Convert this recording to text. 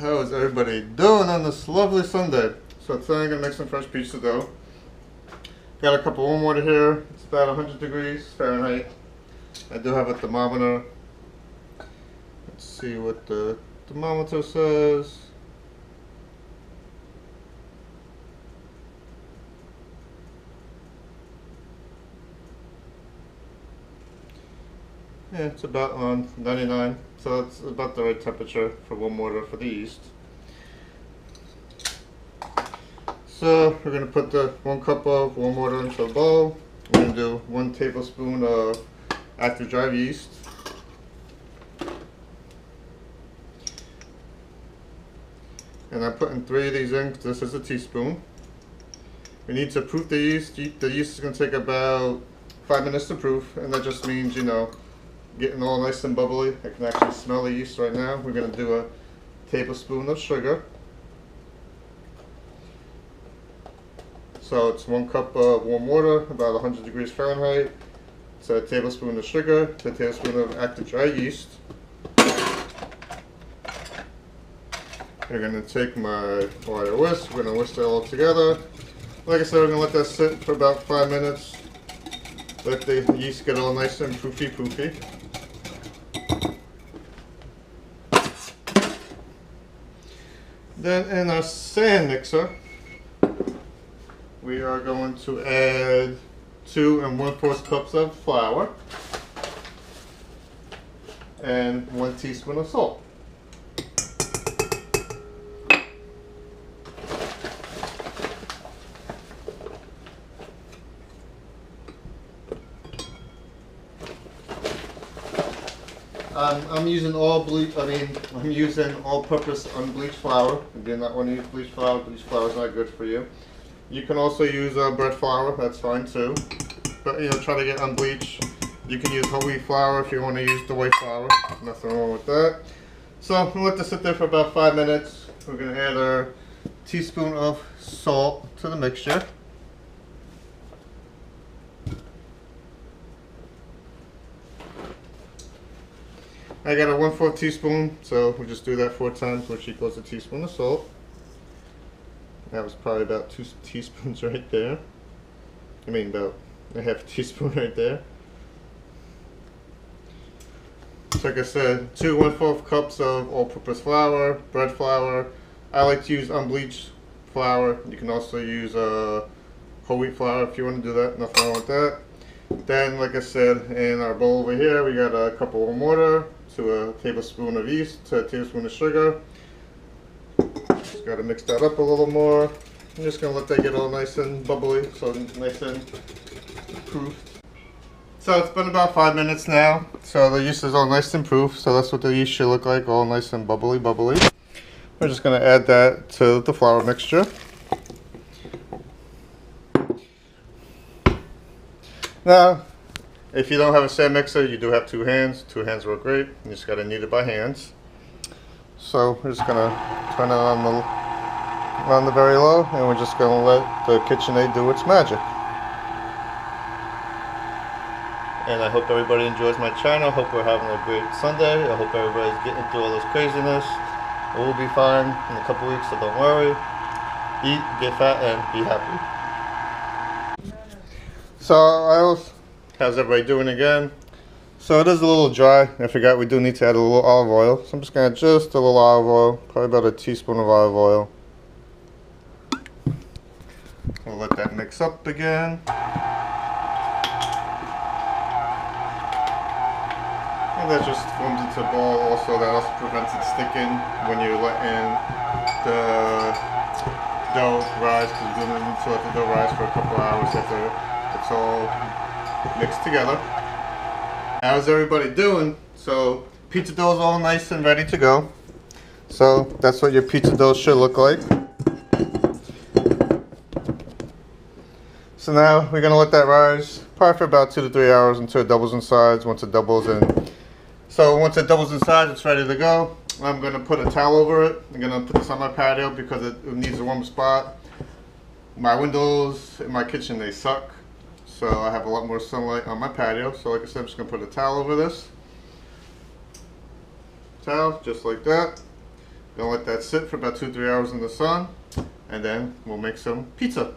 How is everybody doing on this lovely Sunday? So today I'm going to make some fresh pizza dough. Got a cup of warm water here. It's about 100 degrees Fahrenheit. I do have a thermometer. Let's see what the thermometer says. Yeah, it's about on 99, so it's about the right temperature for warm water for the yeast. So we're going to put the 1 cup of warm water into a bowl. We're going to do 1 tablespoon of active dry yeast. And I'm putting 3 of these in because this is a teaspoon. We need to proof the yeast. The yeast is going to take about 5 minutes to proof, and that just means, you know, getting all nice and bubbly. I can actually smell the yeast right now. We're going to do a tablespoon of sugar. So it's 1 cup of warm water, about 100 degrees Fahrenheit. It's a tablespoon of sugar, it's a tablespoon of active dry yeast. We're going to take my wire whisk, we're going to whisk it all together. Like I said, we're going to let that sit for about 5 minutes. Let the yeast get all nice and poofy. Then in our sand mixer, we are going to add 2 1/4 cups of flour and 1 teaspoon of salt. I'm using I'm using all-purpose unbleached flour. If you do not want to use bleached flour is not good for you. You can also use bread flour, that's fine too. But, you know, try to get unbleached. You can use whole wheat flour if you want to use the white flour. Nothing wrong with that. So we'll let this sit there for about 5 minutes. We're going to add our teaspoon of salt to the mixture. I got a 1/4 teaspoon, so we'll just do that 4 times, which equals a teaspoon of salt. That was probably about 2 teaspoons right there. I mean, about a half a teaspoon right there. So like I said, 2 1/4 cups of all-purpose flour, bread flour. I like to use unbleached flour. You can also use whole wheat flour if you want to do that. Nothing wrong with that. Then, like I said, in our bowl over here, we got a cup of warm water, to a tablespoon of yeast, to a tablespoon of sugar. Just got to mix that up a little more. I'm just going to let that get all nice and bubbly, so nice and proof. So it's been about 5 minutes now. So the yeast is all nice and proof. So that's what the yeast should look like, all nice and bubbly. We're just going to add that to the flour mixture. Now, if you don't have a stand mixer, you do have 2 hands. 2 hands work great. You just got to knead it by hands. So we're just going to turn it on the very low, and we're just going to let the KitchenAid do its magic. And I hope everybody enjoys my channel. I hope we're having a great Sunday. I hope everybody's getting through all this craziness. We'll be fine in a couple weeks, so don't worry. Eat, get fat, and be happy. So how's everybody doing again? So it is a little dry. I forgot we do need to add a little olive oil. So I'm just going to add just a little olive oil, probably about a teaspoon of olive oil. We'll let that mix up again. And that just forms into a ball. Also, that also prevents it sticking when you're letting the dough rise, because you don't need to let the dough rise for a couple hours after it's all mixed together. How's everybody doing? So pizza dough is all nice and ready to go. So that's what your pizza dough should look like. So now we're going to let that rise probably for about 2 to 3 hours until it doubles in size. Once it doubles in size, it's ready to go. I'm going to put a towel over it. I'm going to put this on my patio because it needs a warm spot. My windows in my kitchen, they suck. So I have a lot more sunlight on my patio. So like I said, I'm just going to put a towel over this. Towel, just like that. Gonna let that sit for about 2-3 hours in the sun, and then we'll make some pizza.